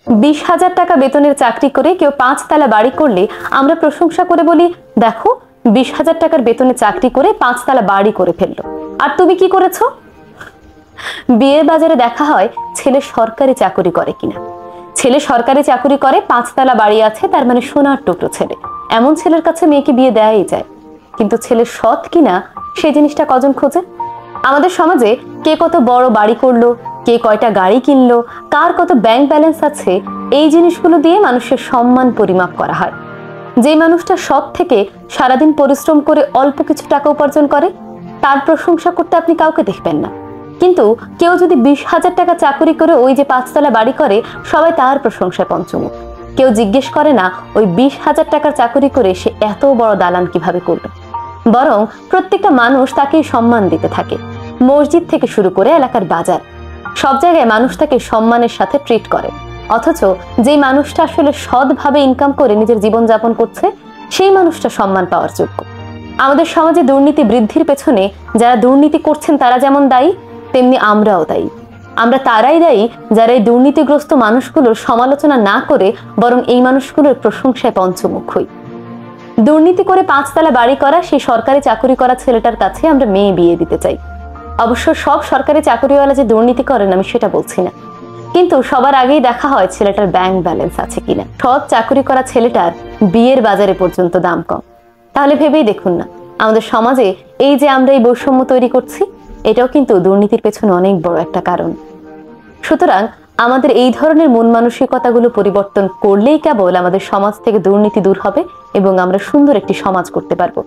20,000 টাকা বেতনের চাকরি করে কেউ 5 তলা বাড়ি করলে আমরা প্রশংসা করে বলি, দেখো 20,000 টাকার বেতনে চাকরি করে 5 তলা বাড়ি করে ফেললো। আর তুমি কি করেছো? বিয়ের বাজারে দেখা হয় ছেলে সরকারি চাকরি করে কিনা। ছেলে সরকারি চাকরি করে, 5 তলা বাড়ি আছে, তার মানে সোনার টুকরো ছেলে। এমন ছেলের কাছে মেয়েকে বিয়ে দেয়াই যায়। কিন্তু ছেলে সৎ কিনা সেই জিনিসটা কজন খোঁজে? আমাদের সমাজে কে কত বড় বাড়ি করলো, কে কয়টা গাড়ি কিনলো, কার কত ব্যাংক ব্যালেন্স আছে, এই জিনিসগুলো দিয়ে মানুষের সম্মান পরিমাপ করা হয়। যে মানুষটা সৎ থেকে সারাদিন পরিশ্রম করে অল্প কিছু টাকা উপার্জন করে, তার প্রশংসা করতে আপনি কাউকে দেখবেন না। কিন্তু কেউ যদি 20,000 টাকা চাকরি করে ওই যে 5 তলা বাড়ি করে, সবাই তার প্রশংসায় পঞ্চমুখ। কেউ জিজ্ঞেস করে না ওই 20,000 টাকার চাকরি করে সে এত বড় দালান কিভাবে করলো। বরং প্রত্যেকটা মানুষ তাকে সম্মান দিতে থাকে। মসজিদ থেকে শুরু করে এলাকার বাজার, সব জায়গায় মানুষ তাকে সম্মানের সাথে ট্রিট করে। অথচ যেই মানুষটা আসলে সৎভাবে ইনকাম করে নিজের জীবন যাপন করছে, সেই মানুষটা সম্মান পাওয়ার যোগ্য। আমাদের সমাজে দুর্নীতি বৃদ্ধির পেছনে যারা দুর্নীতি করছেন তারা যেমন দায়ী, তেমনি আমরাও দায়ী। আমরা তারাই দায়ী যারা এই দুর্নীতিগ্রস্ত মানুষগুলোর সমালোচনা না করে বরং এই মানুষগুলোর প্রশংসায় পঞ্চমুখ হই। দুর্নীতি করে 5 তলা বাড়ি করা সেই সরকারি চাকরি করা ছেলেটার কাছে আমরা মেয়ে বিয়ে দিতে চাই। অবশ্য সব সরকারি চাকরিওয়ালা যে দুর্নীতি করেন আমি সেটা বলছি না, কিন্তু সবার আগেই দেখা হয় ছেলেটার ব্যাংক ব্যালেন্স আছে কিনা। সৎ চাকরি করা ছেলেটার বিয়ের বাজারে পর্যন্ত দাম কম। তাহলে ভেবেই দেখুন না, আমাদের সমাজে এই যে আমরা এই বৈষম্য তৈরি করছি, এটাও কিন্তু দুর্নীতির পেছনে অনেক বড় একটা কারণ। সুতরাং আমাদের এই ধরনের মন মানসিকতাগুলো পরিবর্তন করলেই কেবল আমাদের সমাজ থেকে দুর্নীতি দূর হবে এবং আমরা সুন্দর একটি সমাজ করতে পারবো।